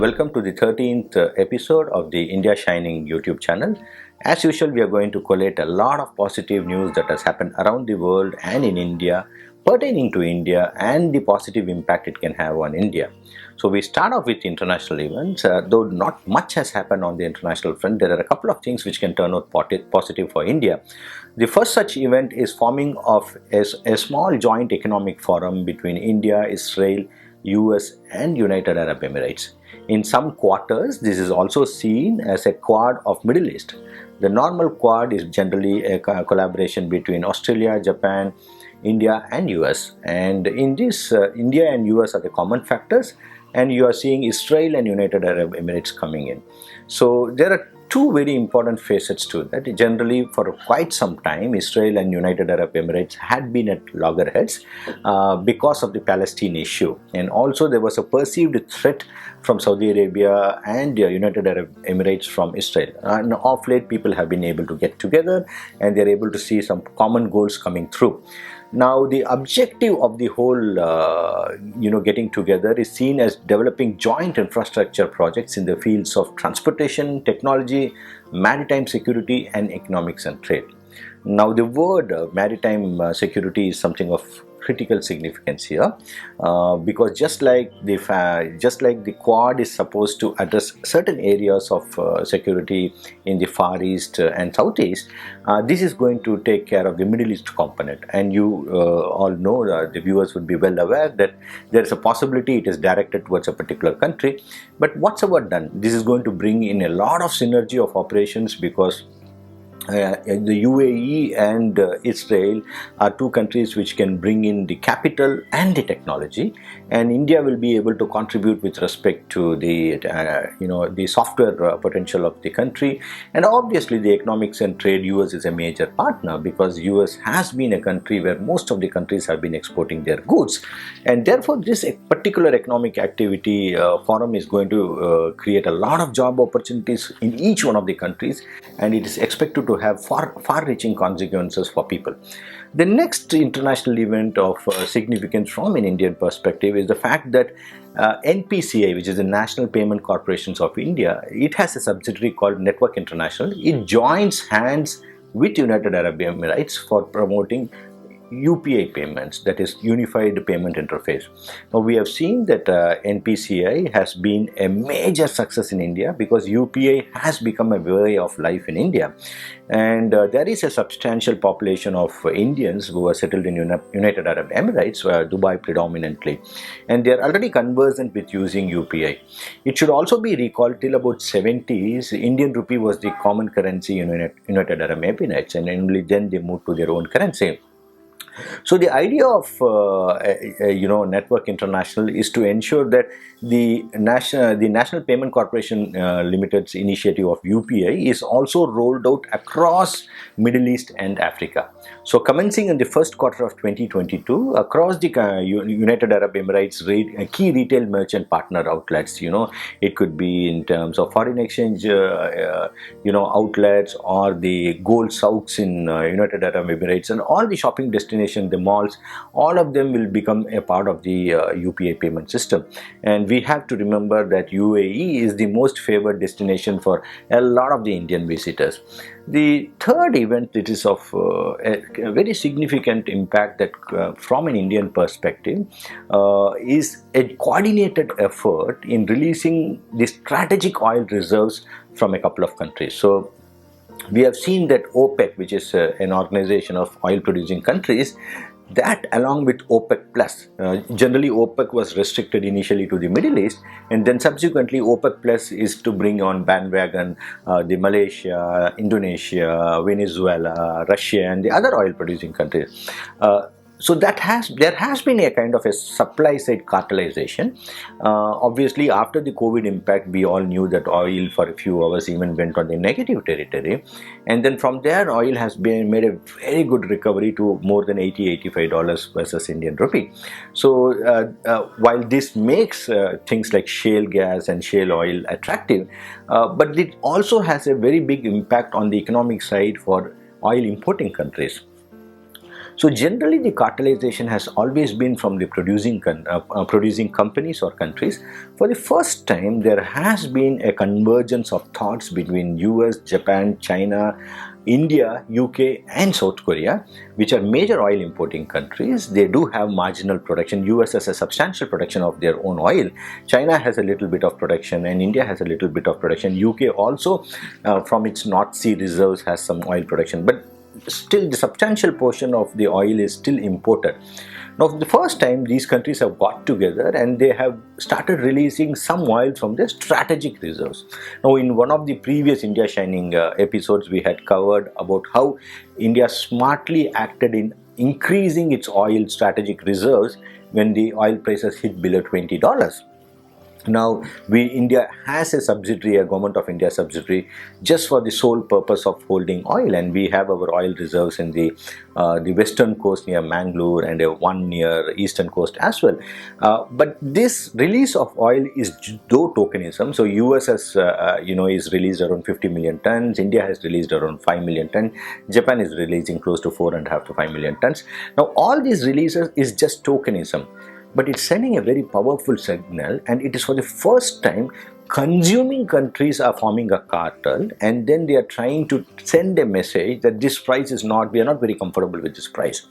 Welcome to the 13th episode of the India Shining YouTube channel. As usual, we are going to collate a lot of positive news that has happened around the world and in India, pertaining to India and the positive impact it can have on India. So we start off with international events. Though not much has happened on the international front, there are a couple of things which can turn out positive for India. The first such event is forming of a small joint economic forum between India, Israel, US and United Arab Emirates. In some quarters, this is also seen as a Quad of Middle East. The normal Quad is generally a collaboration between Australia, Japan, India and US. And in this, India and US are the common factors, and you are seeing Israel and United Arab Emirates coming in. So there are two very important facets to that. Generally, for quite some time, Israel and United Arab Emirates had been at loggerheads because of the Palestine issue, and also there was a perceived threat from Saudi Arabia and United Arab Emirates from Israel. And of late, people have been able to get together, and they're able to see some common goals coming through. Now, the objective of the whole, getting together is seen as developing joint infrastructure projects in the fields of transportation, technology, maritime security, and economics and trade. Now, the word maritime security is something of critical significance here, because just like the Quad is supposed to address certain areas of security in the Far East and Southeast, this is going to take care of the Middle East component. And you all know, the viewers would be well aware that there is a possibility it is directed towards a particular country. But whatsoever done, this is going to bring in a lot of synergy of operations, because the UAE and Israel are two countries which can bring in the capital and the technology, and India will be able to contribute with respect to the the software potential of the country. And obviously the economics and trade, US is a major partner, because US has been a country where most of the countries have been exporting their goods, and therefore this particular economic activity forum is going to create a lot of job opportunities in each one of the countries, and it is expected to have far-reaching consequences for people. The next international event of significance from an Indian perspective is the fact that NPCI, which is the National Payment Corporations of India, it has a subsidiary called Network International. It joins hands with United Arab Emirates for promoting UPI payments, that is Unified Payment Interface. Now, we have seen that NPCI has been a major success in India, because UPI has become a way of life in India, and there is a substantial population of Indians who are settled in United Arab Emirates, Dubai predominantly, and they are already conversant with using UPI. It should also be recalled, till about 70s, Indian rupee was the common currency in United Arab Emirates, and only then they moved to their own currency. So the idea of Network International is to ensure that the National Payment Corporation Limited's initiative of UPI is also rolled out across Middle East and Africa. So commencing in the first quarter of 2022, across the United Arab Emirates key retail merchant partner outlets, it could be in terms of foreign exchange outlets, or the gold souks in United Arab Emirates, and all the shopping destinations, the malls, all of them will become a part of the UPI payment system. And we have to remember that UAE is the most favored destination for a lot of the Indian visitors. The third event that is of a very significant impact, that from an Indian perspective, is a coordinated effort in releasing the strategic oil reserves from a couple of countries. So we have seen that OPEC, which is an organization of oil producing countries, that along with OPEC Plus, generally OPEC was restricted initially to the Middle East, and then subsequently OPEC Plus is to bring on bandwagon the Malaysia, Indonesia, Venezuela, Russia and the other oil producing countries. So there has been a kind of a supply side cartelization. Obviously, after the COVID impact, we all knew that oil for a few hours even went on the negative territory, and then from there oil has made a very good recovery to more than $80–85 versus Indian rupee. So while this makes things like shale gas and shale oil attractive, but it also has a very big impact on the economic side for oil importing countries. So generally, the cartelization has always been from the producing companies or countries. For the first time, there has been a convergence of thoughts between US, Japan, China, India, UK and South Korea, which are major oil importing countries. They do have marginal production. US has a substantial production of their own oil. China has a little bit of production and India has a little bit of production. UK also from its North Sea reserves has some oil production, but still the substantial portion of the oil is still imported. Now, for the first time, these countries have got together and they have started releasing some oil from their strategic reserves. Now, in one of the previous India Shining episodes, we had covered about how India smartly acted in increasing its oil strategic reserves when the oil prices hit below $20. Now, India has a subsidiary, a Government of India subsidiary, just for the sole purpose of holding oil, and we have our oil reserves in the western coast near Mangalore and one near eastern coast as well. But this release of oil is though tokenism. So, US has is released around 50 million tons. India has released around 5 million tons. Japan is releasing close to 4.5 to 5 million tons. Now, all these releases is just tokenism, but it's sending a very powerful signal, and it is for the first time consuming countries are forming a cartel, and then they are trying to send a message that this price is not, we are not very comfortable with this price.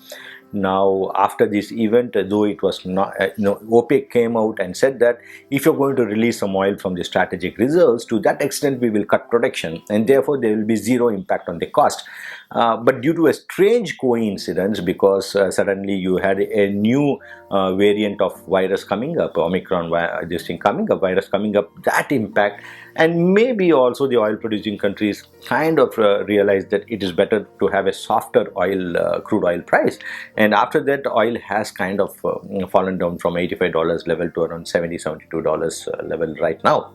Now, after this event, though it was not, OPEC came out and said that if you're going to release some oil from the strategic reserves, to that extent we will cut production and therefore there will be zero impact on the cost. But due to a strange coincidence, because suddenly you had a new variant of virus coming up, Omicron virus coming up, that impact, and maybe also the oil producing countries kind of realized that it is better to have a softer crude oil price. And after that, oil has kind of fallen down from $85 level to around $72 level right now.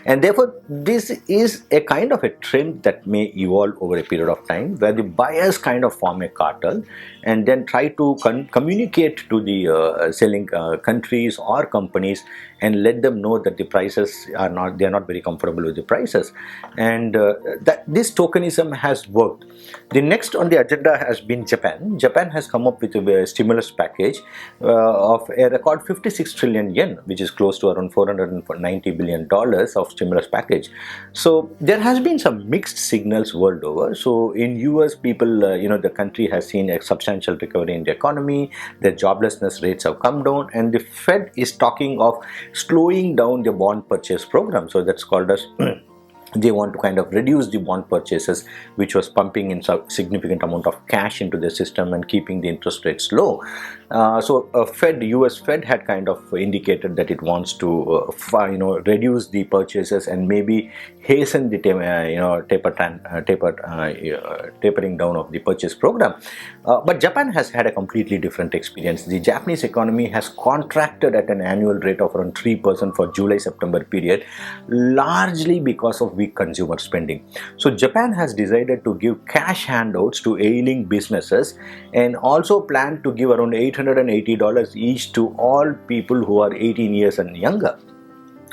And therefore, this is a kind of a trend that may evolve over a period of time, where the buyers kind of form a cartel and then try to communicate to the selling countries or companies and let them know that the prices are not, they are not very comfortable with the prices, and that this tokenism has worked. The next on the agenda has been Japan. Japan has come up with a stimulus package of a record 56 trillion yen, which is close to around $490 billion of stimulus package. So there has been some mixed signals world over. So in US, people, the country has seen a substantial recovery in the economy. The joblessness rates have come down, and the Fed is talking of slowing down the bond purchase program. So that's called as they want to kind of reduce the bond purchases, which was pumping in a significant amount of cash into the system and keeping the interest rates low. So US Fed had kind of indicated that it wants to reduce the purchases and maybe hasten the tapering down of the purchase program. But Japan has had a completely different experience. The Japanese economy has contracted at an annual rate of around 3% for July-September period, largely because of weak consumer spending. So Japan has decided to give cash handouts to ailing businesses and also plan to give around $880 each to all people who are 18 years and younger.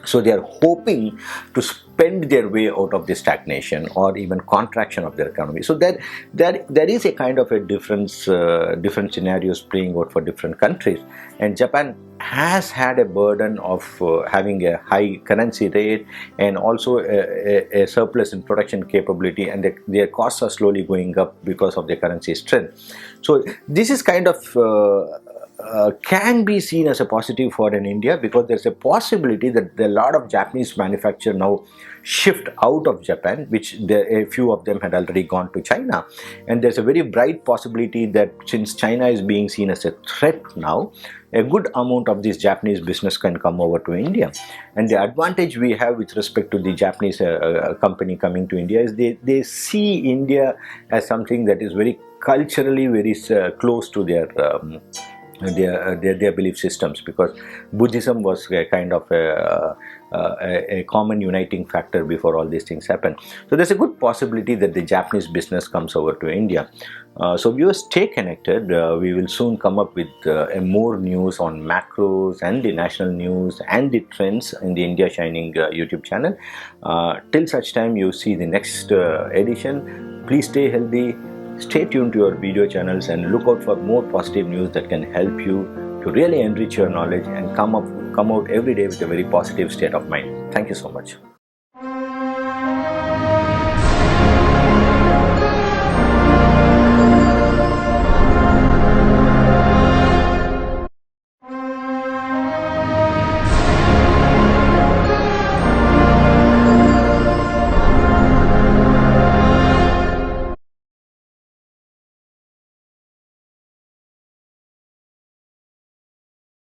So they are hoping to spend their way out of the stagnation or even contraction of their economy. So there is a kind of a different scenarios playing out for different countries. And Japan has had a burden of having a high currency rate and also a surplus in production capability, and their costs are slowly going up because of their currency strength. So this is kind of can be seen as a positive for India, because there's a possibility that a lot of Japanese manufacture now shift out of Japan, which a few of them had already gone to China. And there's a very bright possibility that since China is being seen as a threat now, a good amount of this Japanese business can come over to India. And the advantage we have with respect to the Japanese company coming to India is they see India as something that is very culturally very close to their belief systems, because Buddhism was a kind of a common uniting factor before all these things happen. So there's a good possibility that the Japanese business comes over to India. So viewers, stay connected. We will soon come up with more news on macros and the national news and the trends in the India Shining YouTube channel. Till such time you see the next edition, please stay healthy, Stay tuned to your video channels and look out for more positive news that can help you to really enrich your knowledge and come out every day with a very positive state of mind. Thank you so much.